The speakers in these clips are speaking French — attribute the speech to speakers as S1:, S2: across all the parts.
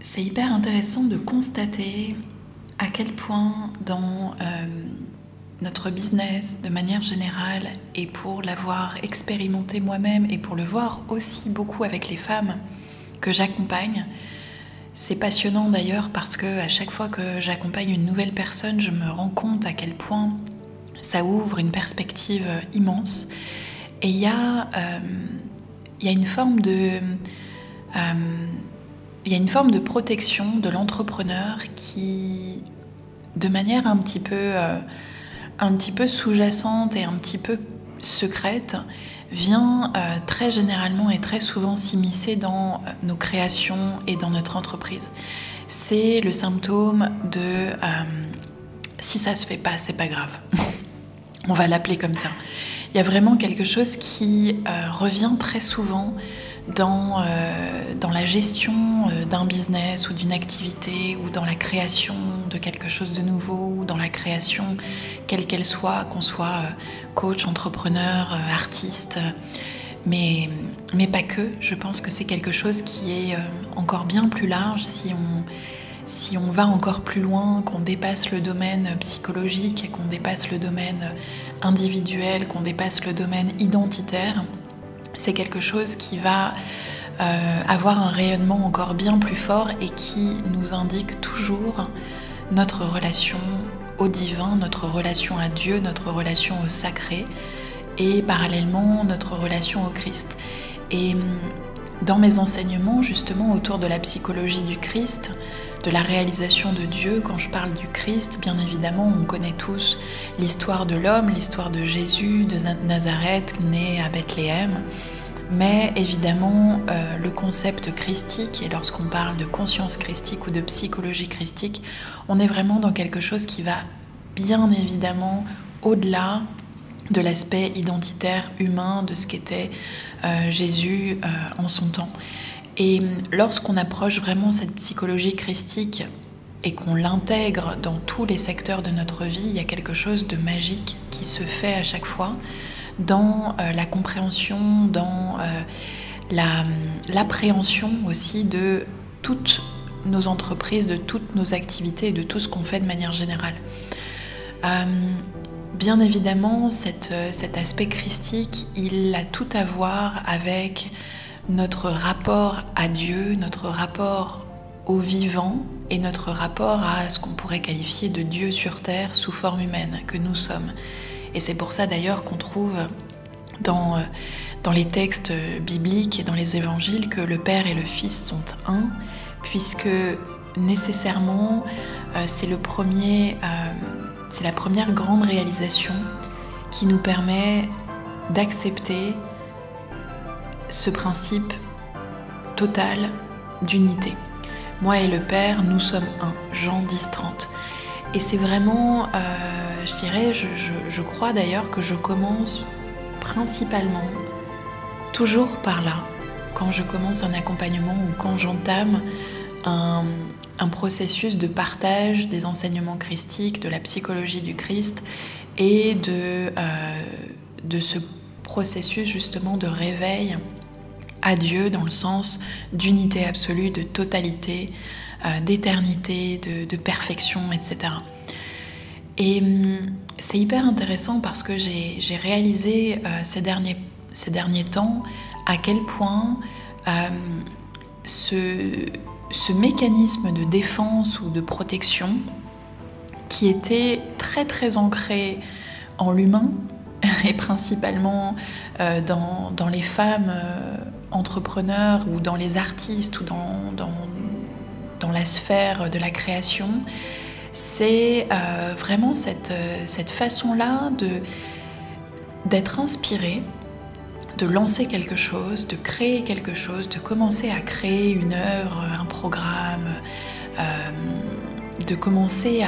S1: C'est hyper intéressant de constater à quel point dans notre business de manière générale, et pour l'avoir expérimenté moi-même et pour le voir aussi beaucoup avec les femmes que j'accompagne, c'est passionnant d'ailleurs parce que à chaque fois que j'accompagne une nouvelle personne, je me rends compte à quel point ça ouvre une perspective immense. Et il y a une forme de protection de l'entrepreneur qui, de manière un petit peu sous-jacente et un petit peu secrète, vient très généralement et très souvent s'immiscer dans nos créations et dans notre entreprise. C'est le symptôme de si ça se fait pas, c'est pas grave. On va l'appeler comme ça. Il y a vraiment quelque chose qui revient très souvent dans la gestion d'un business ou d'une activité, ou dans la création de quelque chose de nouveau, ou dans la création quelle qu'elle soit, qu'on soit coach, entrepreneur, artiste, mais pas que. Je pense que c'est quelque chose qui est encore bien plus large si on va encore plus loin, qu'on dépasse le domaine psychologique, qu'on dépasse le domaine individuel, qu'on dépasse le domaine identitaire. C'est quelque chose qui va avoir un rayonnement encore bien plus fort et qui nous indique toujours notre relation au divin, notre relation à Dieu, notre relation au sacré et parallèlement notre relation au Christ. Et dans mes enseignements justement autour de la psychologie du Christ, de la réalisation de Dieu, quand je parle du Christ, bien évidemment, on connaît tous l'histoire de l'homme, l'histoire de Jésus, de Nazareth, né à Bethléem. Mais évidemment, le concept christique, et lorsqu'on parle de conscience christique ou de psychologie christique, on est vraiment dans quelque chose qui va bien évidemment au-delà de l'aspect identitaire humain de ce qu'était Jésus en son temps. Et lorsqu'on approche vraiment cette psychologie christique et qu'on l'intègre dans tous les secteurs de notre vie, il y a quelque chose de magique qui se fait à chaque fois dans la compréhension, dans l'appréhension aussi de toutes nos entreprises, de toutes nos activités et de tout ce qu'on fait de manière générale. Bien évidemment, cet aspect christique, il a tout à voir avec notre rapport à Dieu, notre rapport au vivant et notre rapport à ce qu'on pourrait qualifier de Dieu sur terre sous forme humaine que nous sommes. Et c'est pour ça d'ailleurs qu'on trouve dans les textes bibliques et dans les évangiles que le Père et le Fils sont un, puisque nécessairement c'est la première grande réalisation qui nous permet d'accepter ce principe total d'unité. Moi et le Père, nous sommes un. Jean 10:30. Et c'est vraiment, je crois d'ailleurs que je commence principalement toujours par là, quand je commence un accompagnement ou quand j'entame un processus de partage des enseignements christiques, de la psychologie du Christ et de ce processus justement de réveil à Dieu dans le sens d'unité absolue, de totalité, d'éternité, de perfection, etc. Et c'est hyper intéressant parce que j'ai réalisé ces derniers temps à quel point ce mécanisme de défense ou de protection qui était très très ancré en l'humain et principalement dans les femmes entrepreneurs ou dans les artistes ou dans la sphère de la création, c'est vraiment cette façon-là d'être inspiré, de lancer quelque chose, de créer quelque chose, de commencer à créer une œuvre, un programme, de commencer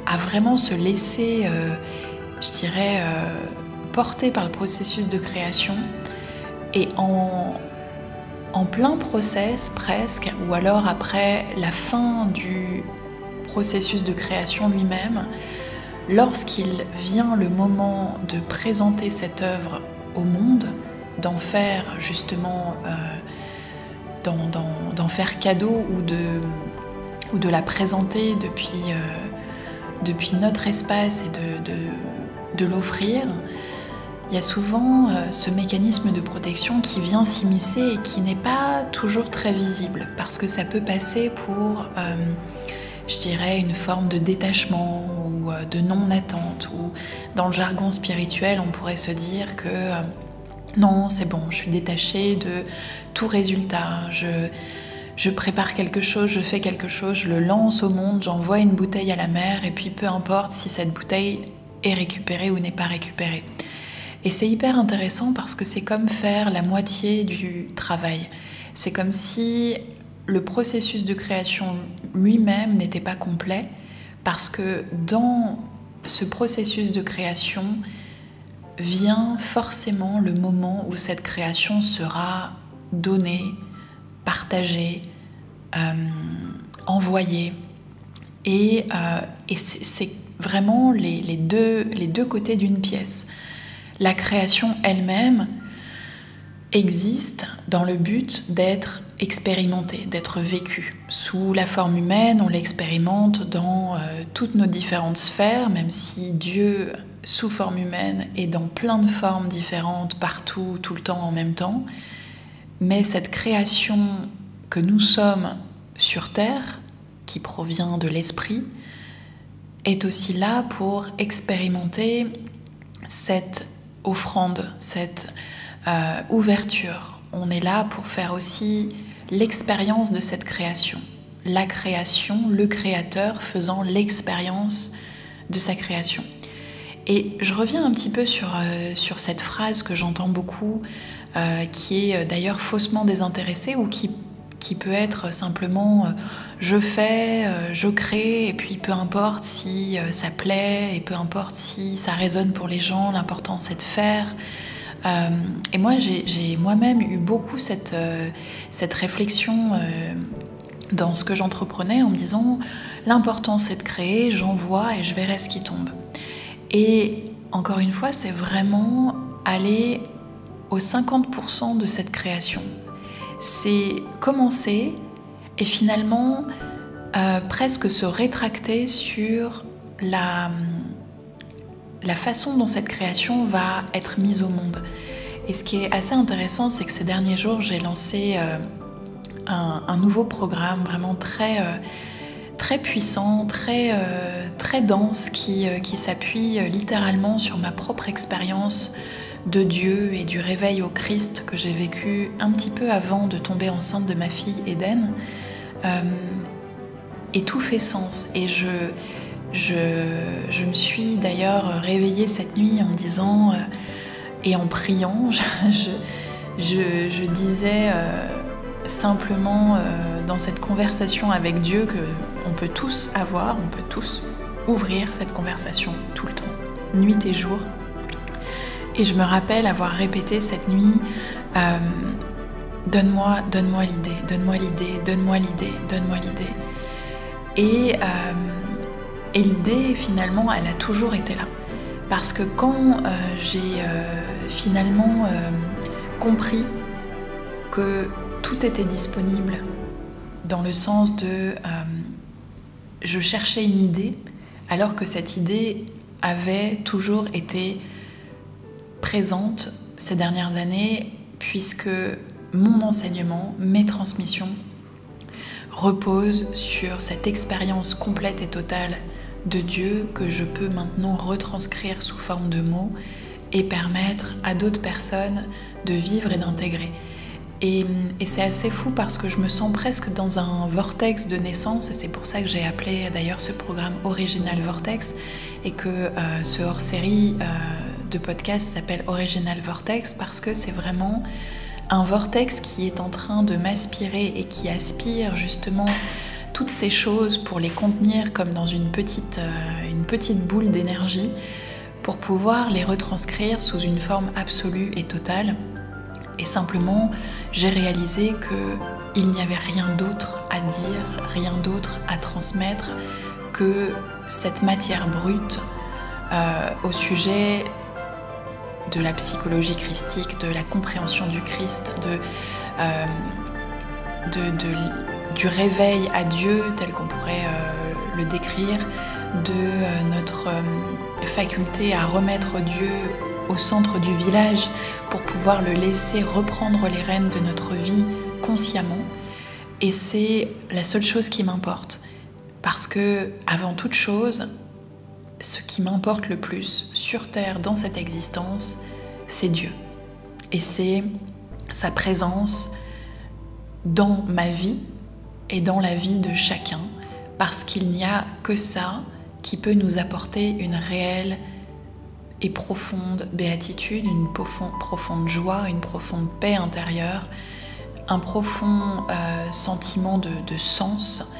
S1: à vraiment se laisser, porter par le processus de création. Et en plein process presque, ou alors après la fin du processus de création lui-même, lorsqu'il vient le moment de présenter cette œuvre au monde, d'en faire justement d'en faire cadeau ou de la présenter depuis notre espace et de l'offrir, il y a souvent ce mécanisme de protection qui vient s'immiscer et qui n'est pas toujours très visible, parce que ça peut passer pour, je dirais, une forme de détachement ou de non-attente, ou dans le jargon spirituel, on pourrait se dire que non, c'est bon, je suis détachée de tout résultat, je prépare quelque chose, je fais quelque chose, je le lance au monde, j'envoie une bouteille à la mer, et puis peu importe si cette bouteille est récupérée ou n'est pas récupérée. Et c'est hyper intéressant parce que c'est comme faire la moitié du travail. C'est comme si le processus de création lui-même n'était pas complet, parce que dans ce processus de création vient forcément le moment où cette création sera donnée, partagée, envoyée. Et c'est vraiment les deux côtés d'une pièce. La création elle-même existe dans le but d'être expérimentée, d'être vécue. Sous la forme humaine, on l'expérimente dans toutes nos différentes sphères, même si Dieu, sous forme humaine, est dans plein de formes différentes, partout, tout le temps, en même temps. Mais cette création que nous sommes sur Terre, qui provient de l'esprit, est aussi là pour expérimenter cette offrande, cette ouverture. On est là pour faire aussi l'expérience de cette création. La création, le créateur faisant l'expérience de sa création. Et je reviens un petit peu sur cette phrase que j'entends beaucoup, qui est d'ailleurs faussement désintéressée, ou qui peut être simplement je fais, je crée, et puis peu importe si ça plaît, et peu importe si ça résonne pour les gens, l'important c'est de faire. Et moi j'ai moi-même eu beaucoup cette réflexion dans ce que j'entreprenais, en me disant l'important c'est de créer, j'envoie et je verrai ce qui tombe. Et encore une fois, c'est vraiment aller aux 50% de cette création. C'est commencer et finalement presque se rétracter sur la façon dont cette création va être mise au monde. Et ce qui est assez intéressant, c'est que ces derniers jours, j'ai lancé un nouveau programme vraiment très puissant, très dense, qui s'appuie littéralement sur ma propre expérience de Dieu et du réveil au Christ que j'ai vécu un petit peu avant de tomber enceinte de ma fille Eden. Et tout fait sens. Et je me suis d'ailleurs réveillée cette nuit en me disant, et en priant, je disais simplement dans cette conversation avec Dieu qu'on peut tous avoir, on peut tous ouvrir cette conversation tout le temps, nuit et jour. Et je me rappelle avoir répété cette nuit, donne-moi l'idée, donne-moi l'idée, donne-moi l'idée, donne-moi l'idée. Et l'idée, finalement, elle a toujours été là. Parce que quand j'ai finalement compris que tout était disponible, dans le sens de je cherchais une idée, alors que cette idée avait toujours été présente ces dernières années, puisque mon enseignement, mes transmissions reposent sur cette expérience complète et totale de Dieu que je peux maintenant retranscrire sous forme de mots et permettre à d'autres personnes de vivre et d'intégrer. Et c'est assez fou parce que je me sens presque dans un vortex de naissance, et c'est pour ça que j'ai appelé d'ailleurs ce programme Original Vortex, et que ce hors-série de podcast s'appelle Original Vortex, parce que c'est vraiment un vortex qui est en train de m'aspirer et qui aspire justement toutes ces choses pour les contenir comme dans une petite boule d'énergie, pour pouvoir les retranscrire sous une forme absolue et totale. Et simplement, j'ai réalisé qu'il n'y avait rien d'autre à dire, rien d'autre à transmettre que cette matière brute au sujet de la psychologie christique, de la compréhension du Christ, du réveil à Dieu, tel qu'on pourrait le décrire, de notre faculté à remettre Dieu au centre du village pour pouvoir le laisser reprendre les rênes de notre vie consciemment. Et c'est la seule chose qui m'importe. Parce que, avant toute chose, ce qui m'importe le plus sur Terre, dans cette existence, c'est Dieu. Et c'est sa présence dans ma vie et dans la vie de chacun, parce qu'il n'y a que ça qui peut nous apporter une réelle et profonde béatitude, une profonde joie, une profonde paix intérieure, un profond sentiment de sens,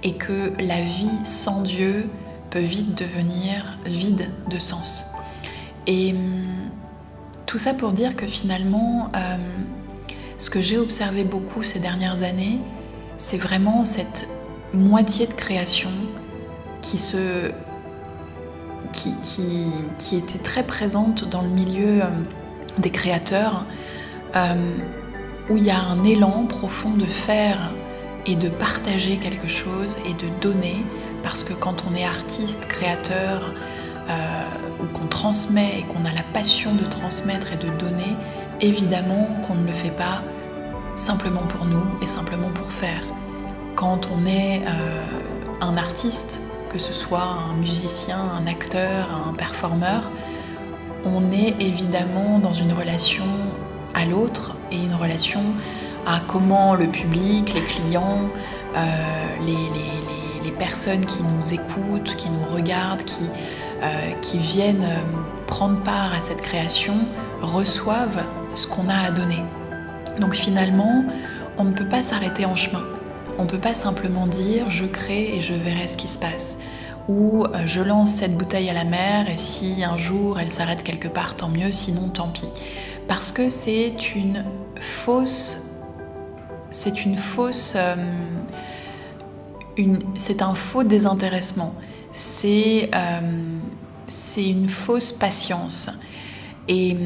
S1: et que la vie sans Dieu peut vite devenir vide de sens. Et tout ça pour dire que finalement, ce que j'ai observé beaucoup ces dernières années, c'est vraiment cette moitié de création qui était très présente dans le milieu des créateurs, où il y a un élan profond de faire et de partager quelque chose et de donner, parce que quand on est artiste, créateur, ou qu'on transmet et qu'on a la passion de transmettre et de donner, évidemment qu'on ne le fait pas simplement pour nous et simplement pour faire. Quand on est un artiste, que ce soit un musicien, un acteur, un performeur, on est évidemment dans une relation à l'autre et une relation à comment le public, les clients, les personnes qui nous écoutent, qui nous regardent, qui viennent prendre part à cette création, reçoivent ce qu'on a à donner. Donc finalement, on ne peut pas s'arrêter en chemin. On ne peut pas simplement dire « je crée et je verrai ce qui se passe » ou « je lance cette bouteille à la mer et si un jour elle s'arrête quelque part, tant mieux, sinon tant pis ». Parce que c'est un faux désintéressement, c'est une fausse patience. Et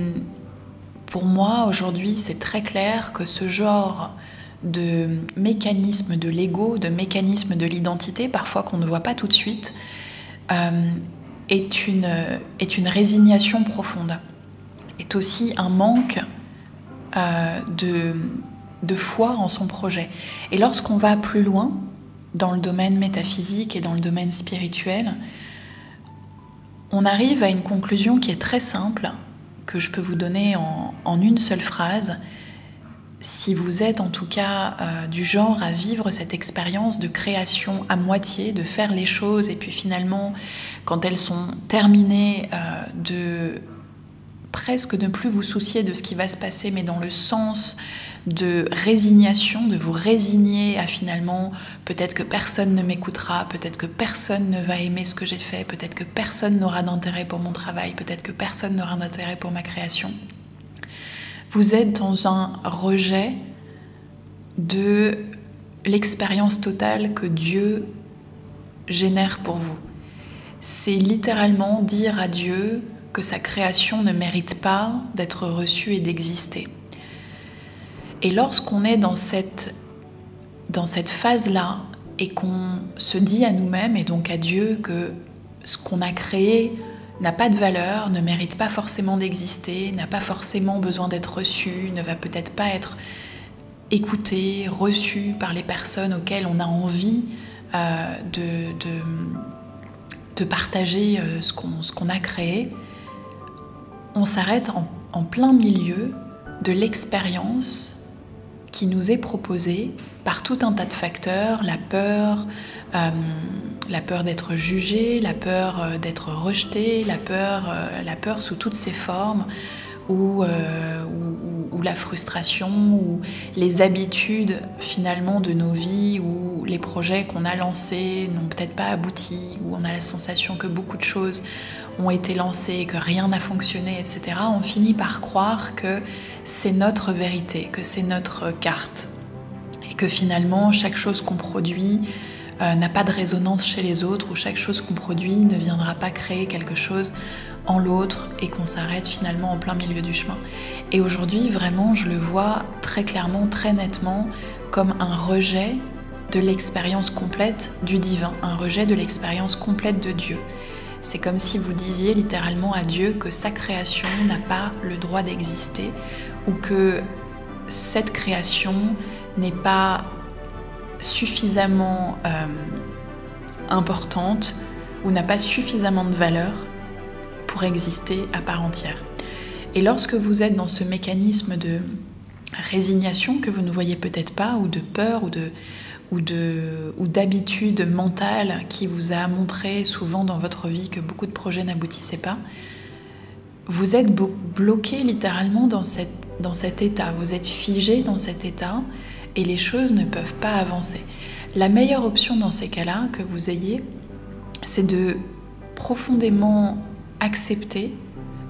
S1: pour moi, aujourd'hui, c'est très clair que ce genre de mécanisme de l'ego, de mécanisme de l'identité, parfois qu'on ne voit pas tout de suite, est une résignation profonde, est aussi un manque de foi en son projet. Et lorsqu'on va plus loin dans le domaine métaphysique et dans le domaine spirituel, on arrive à une conclusion qui est très simple, que je peux vous donner en une seule phrase. Si vous êtes en tout cas du genre à vivre cette expérience de création à moitié, de faire les choses et puis finalement, quand elles sont terminées, de presque ne plus vous soucier de ce qui va se passer, mais dans le sens de résignation, de vous résigner à finalement peut-être que personne ne m'écoutera, peut-être que personne ne va aimer ce que j'ai fait, peut-être que personne n'aura d'intérêt pour mon travail, peut-être que personne n'aura d'intérêt pour ma création. Vous êtes dans un rejet de l'expérience totale que Dieu génère pour vous. C'est littéralement dire à Dieu que sa création ne mérite pas d'être reçue et d'exister. Et lorsqu'on est dans cette phase-là et qu'on se dit à nous-mêmes et donc à Dieu que ce qu'on a créé n'a pas de valeur, ne mérite pas forcément d'exister, n'a pas forcément besoin d'être reçu, ne va peut-être pas être écouté, reçu par les personnes auxquelles on a envie de partager ce qu'on a créé, on s'arrête en plein milieu de l'expérience qui nous est proposée par tout un tas de facteurs, la peur d'être jugé, la peur d'être rejeté, la peur sous toutes ses formes, ou la frustration, ou les habitudes finalement de nos vies, ou les projets qu'on a lancés n'ont peut-être pas abouti, ou on a la sensation que beaucoup de choses ont été lancées, que rien n'a fonctionné, etc. On finit par croire que c'est notre vérité, que c'est notre carte, et que finalement chaque chose qu'on produit n'a pas de résonance chez les autres, ou chaque chose qu'on produit ne viendra pas créer quelque chose en l'autre, et qu'on s'arrête finalement en plein milieu du chemin. Et aujourd'hui, vraiment, je le vois très clairement, très nettement, comme un rejet de l'expérience complète du divin, un rejet de l'expérience complète de Dieu. C'est comme si vous disiez littéralement à Dieu que sa création n'a pas le droit d'exister, ou que cette création n'est pas suffisamment importante ou n'a pas suffisamment de valeur pour exister à part entière. Et lorsque vous êtes dans ce mécanisme de résignation que vous ne voyez peut-être pas, ou de peur, ou d'habitude mentale qui vous a montré souvent dans votre vie que beaucoup de projets n'aboutissaient pas, vous êtes bloqué littéralement dans cet état, vous êtes figé dans cet état et les choses ne peuvent pas avancer. La meilleure option dans ces cas-là que vous ayez, c'est de profondément accepter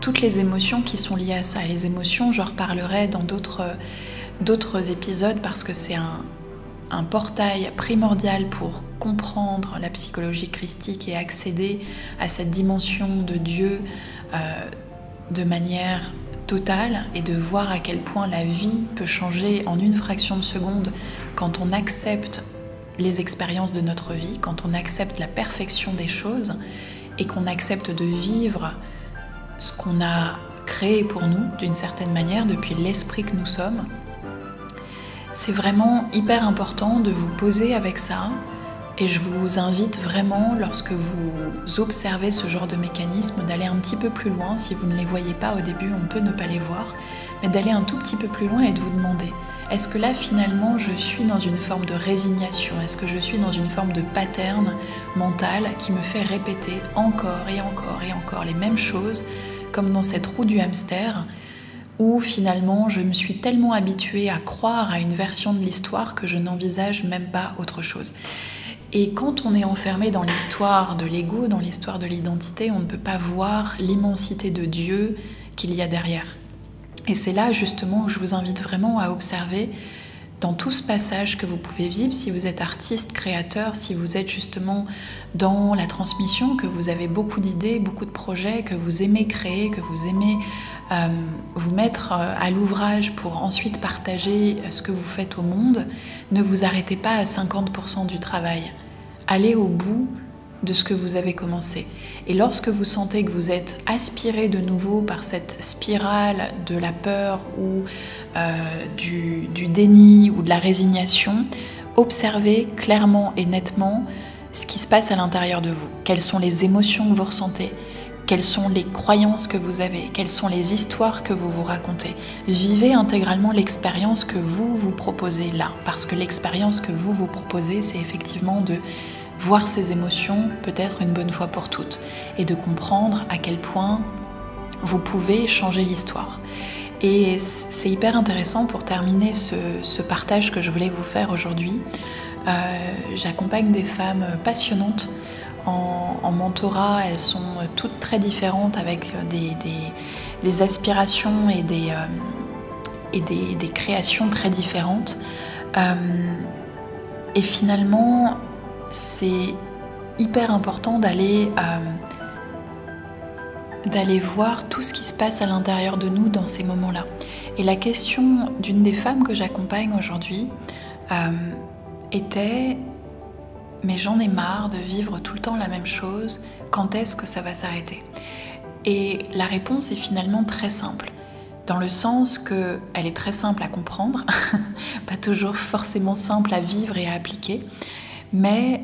S1: toutes les émotions qui sont liées à ça. Et les émotions, j'en reparlerai dans d'autres épisodes parce que c'est un portail primordial pour comprendre la psychologie christique et accéder à cette dimension de Dieu de manière totale et de voir à quel point la vie peut changer en une fraction de seconde quand on accepte les expériences de notre vie, quand on accepte la perfection des choses et qu'on accepte de vivre ce qu'on a créé pour nous d'une certaine manière depuis l'esprit que nous sommes. C'est vraiment hyper important de vous poser avec ça et je vous invite vraiment, lorsque vous observez ce genre de mécanisme, d'aller un petit peu plus loin. Si vous ne les voyez pas au début, on peut ne pas les voir, mais d'aller un tout petit peu plus loin et de vous demander: est-ce que là finalement je suis dans une forme de résignation? Est-ce que je suis dans une forme de pattern mental qui me fait répéter encore et encore et encore les mêmes choses, comme dans cette roue du hamster, où finalement je me suis tellement habituée à croire à une version de l'histoire que je n'envisage même pas autre chose. Et quand on est enfermé dans l'histoire de l'ego, dans l'histoire de l'identité, on ne peut pas voir l'immensité de Dieu qu'il y a derrière. Et c'est là justement où je vous invite vraiment à observer dans tout ce passage que vous pouvez vivre, si vous êtes artiste, créateur, si vous êtes justement dans la transmission, que vous avez beaucoup d'idées, beaucoup de projets, que vous aimez créer, que vous aimez vous mettre à l'ouvrage pour ensuite partager ce que vous faites au monde, ne vous arrêtez pas à 50% du travail. Allez au bout de ce que vous avez commencé. Et lorsque vous sentez que vous êtes aspiré de nouveau par cette spirale de la peur ou du déni ou de la résignation, observez clairement et nettement ce qui se passe à l'intérieur de vous. Quelles sont les émotions que vous ressentez? Quelles sont les croyances que vous avez? Quelles sont les histoires que vous vous racontez? Vivez intégralement l'expérience que vous vous proposez là, parce que l'expérience que vous vous proposez, c'est effectivement de voir ces émotions peut-être une bonne fois pour toutes et de comprendre à quel point vous pouvez changer l'histoire. Et c'est hyper intéressant pour terminer ce partage que je voulais vous faire aujourd'hui. J'accompagne des femmes passionnantes en mentorat. Elles sont toutes très différentes avec des aspirations et des créations très différentes. Et finalement, c'est hyper important d'aller voir tout ce qui se passe à l'intérieur de nous dans ces moments-là. Et la question d'une des femmes que j'accompagne aujourd'hui était: mais j'en ai marre de vivre tout le temps la même chose, quand est-ce que ça va s'arrêter? Et la réponse est finalement très simple, dans le sens qu'elle est très simple à comprendre, pas toujours forcément simple à vivre et à appliquer, mais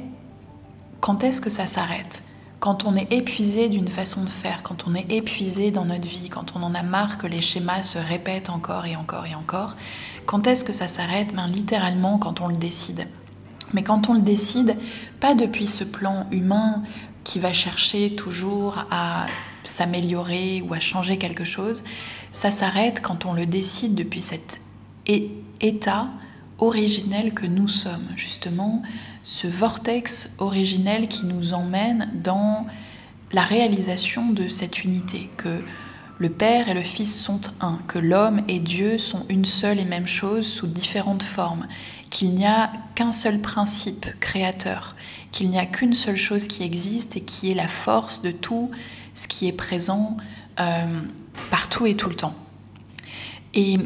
S1: quand est-ce que ça s'arrête? Quand on est épuisé d'une façon de faire, quand on est épuisé dans notre vie, quand on en a marre que les schémas se répètent encore et encore et encore, quand est-ce que ça s'arrête? Littéralement quand on le décide. Mais quand on le décide, pas depuis ce plan humain qui va chercher toujours à s'améliorer ou à changer quelque chose, ça s'arrête quand on le décide depuis cet état originel que nous sommes, justement ce vortex originel qui nous emmène dans la réalisation de cette unité, que le Père et le Fils sont un, que l'homme et Dieu sont une seule et même chose sous différentes formes, qu'il n'y a qu'un seul principe créateur, qu'il n'y a qu'une seule chose qui existe et qui est la force de tout ce qui est présent partout et tout le temps. Et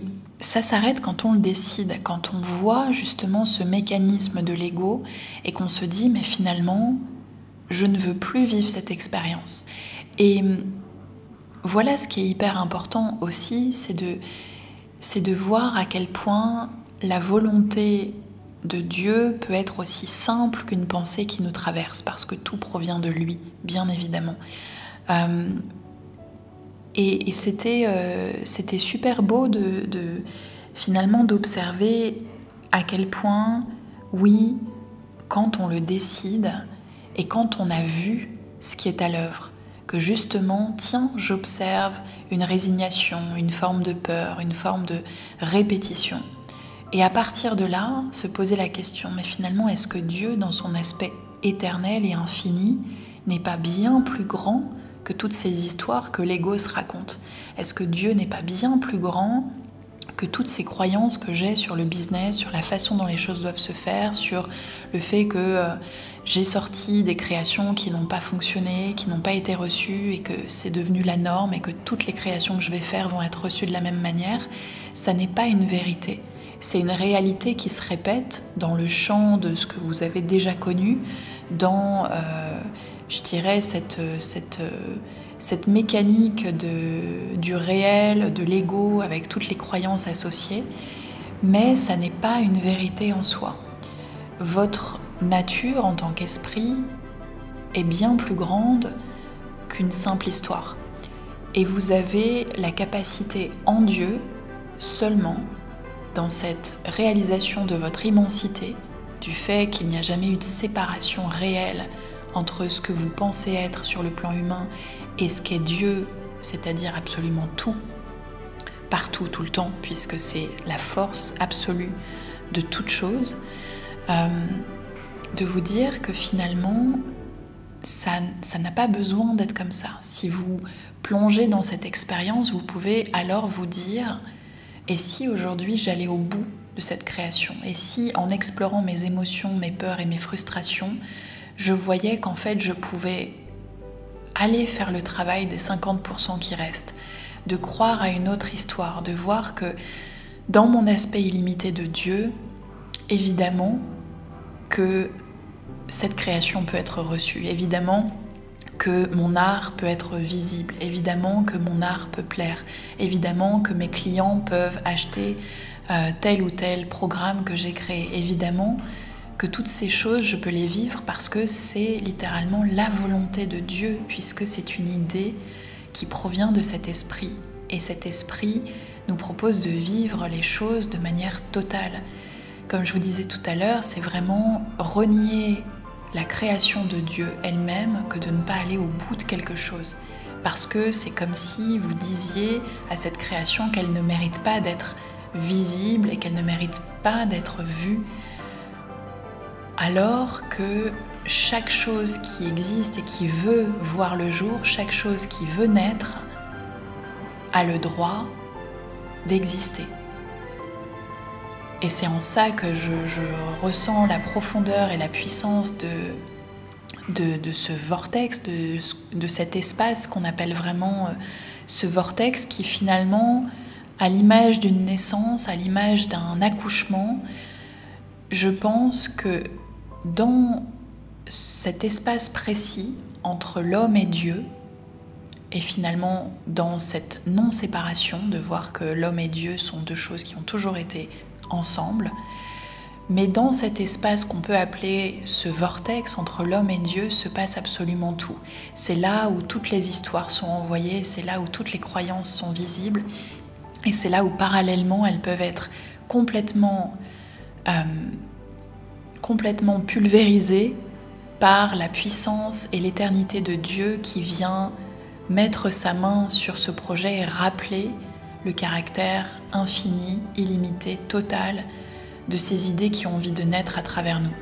S1: ça s'arrête quand on le décide, quand on voit justement ce mécanisme de l'ego et qu'on se dit mais finalement je ne veux plus vivre cette expérience. Et voilà ce qui est hyper important aussi, c'est de voir à quel point la volonté de Dieu peut être aussi simple qu'une pensée qui nous traverse, parce que tout provient de lui, bien évidemment. Et c'était super beau finalement d'observer à quel point, oui, quand on le décide et quand on a vu ce qui est à l'œuvre, que justement, tiens, j'observe une résignation, une forme de peur, une forme de répétition. Et à partir de là, se poser la question, mais finalement, est-ce que Dieu, dans son aspect éternel et infini, n'est pas bien plus grand que toutes ces histoires que l'ego se raconte? Est-ce que Dieu n'est pas bien plus grand que toutes ces croyances que j'ai sur le business, sur la façon dont les choses doivent se faire, sur le fait que j'ai sorti des créations qui n'ont pas fonctionné, qui n'ont pas été reçues et que c'est devenu la norme et que toutes les créations que je vais faire vont être reçues de la même manière? Ça n'est pas une vérité. C'est une réalité qui se répète dans le champ de ce que vous avez déjà connu, dans, je dirais, cette mécanique du réel, de l'ego, avec toutes les croyances associées, mais ça n'est pas une vérité en soi. Votre nature en tant qu'esprit est bien plus grande qu'une simple histoire. Et vous avez la capacité en Dieu, seulement, dans cette réalisation de votre immensité, du fait qu'il n'y a jamais eu de séparation réelle entre ce que vous pensez être sur le plan humain et ce qu'est Dieu, c'est-à-dire absolument tout, partout, tout le temps, puisque c'est la force absolue de toute chose, de vous dire que finalement, ça n'a pas besoin d'être comme ça. Si vous plongez dans cette expérience, vous pouvez alors vous dire: et si aujourd'hui j'allais au bout de cette création? Et si en explorant mes émotions, mes peurs et mes frustrations, je voyais qu'en fait je pouvais aller faire le travail des 50% qui restent, de croire à une autre histoire, de voir que dans mon aspect illimité de Dieu, évidemment que cette création peut être reçue, évidemment que mon art peut être visible, évidemment que mon art peut plaire, évidemment que mes clients peuvent acheter tel ou tel programme que j'ai créé, évidemment que toutes ces choses, je peux les vivre parce que c'est littéralement la volonté de Dieu, puisque c'est une idée qui provient de cet esprit. Et cet esprit nous propose de vivre les choses de manière totale. Comme je vous disais tout à l'heure, c'est vraiment renier la création de Dieu elle-même que de ne pas aller au bout de quelque chose. Parce que c'est comme si vous disiez à cette création qu'elle ne mérite pas d'être visible et qu'elle ne mérite pas d'être vue, alors que chaque chose qui existe et qui veut voir le jour, chaque chose qui veut naître, a le droit d'exister. Et c'est en ça que je ressens la profondeur et la puissance de ce vortex, de cet espace qu'on appelle vraiment ce vortex qui finalement, à l'image d'une naissance, à l'image d'un accouchement, je pense que dans cet espace précis entre l'homme et Dieu, et finalement dans cette non-séparation, de voir que l'homme et Dieu sont deux choses qui ont toujours été ensemble, mais dans cet espace qu'on peut appeler ce vortex entre l'homme et Dieu se passe absolument tout. C'est là où toutes les histoires sont envoyées, c'est là où toutes les croyances sont visibles, et c'est là où parallèlement elles peuvent être complètement pulvérisées par la puissance et l'éternité de Dieu qui vient mettre sa main sur ce projet et rappeler le caractère infini, illimité, total de ces idées qui ont envie de naître à travers nous.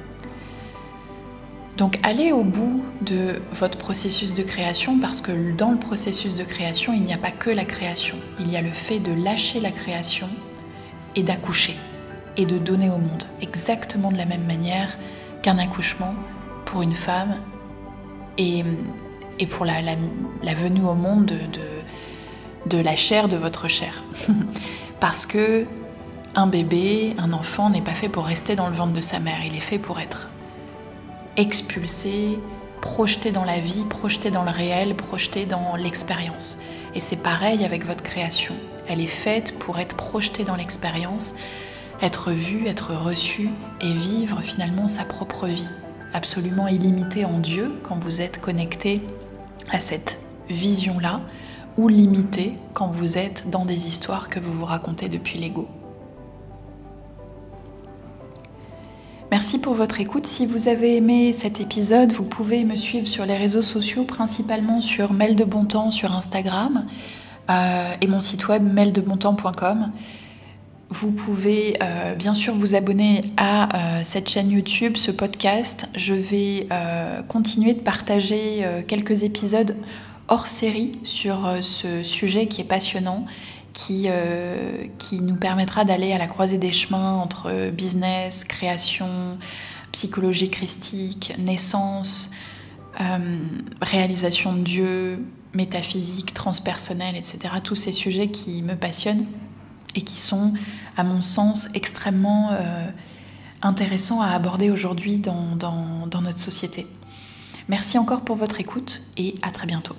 S1: Donc allez au bout de votre processus de création, parce que dans le processus de création, il n'y a pas que la création. Il y a le fait de lâcher la création et d'accoucher et de donner au monde, exactement de la même manière qu'un accouchement pour une femme et pour la venue au monde de la chair de votre chair. Parce que Un bébé, un enfant n'est pas fait pour rester dans le ventre de sa mère, il est fait pour être expulsé, projeté dans la vie, projeté dans le réel, projeté dans l'expérience. Et c'est pareil avec votre création. Elle est faite pour être projetée dans l'expérience, être vue, être reçue et vivre finalement sa propre vie, absolument illimitée en Dieu quand vous êtes connecté à cette vision-là, ou limitée quand vous êtes dans des histoires que vous vous racontez depuis l'ego. Merci pour votre écoute. Si vous avez aimé cet épisode, vous pouvez me suivre sur les réseaux sociaux, principalement sur Mel de Bontemps sur Instagram et mon site web meldebontemps.com. Vous pouvez bien sûr vous abonner à cette chaîne YouTube, ce podcast. Je vais continuer de partager quelques épisodes hors série sur ce sujet qui est passionnant, qui nous permettra d'aller à la croisée des chemins entre business, création, psychologie christique, naissance, réalisation de Dieu, métaphysique, transpersonnelle, etc. Tous ces sujets qui me passionnent et qui sont, à mon sens, extrêmement intéressants à aborder aujourd'hui dans notre société. Merci encore pour votre écoute et à très bientôt.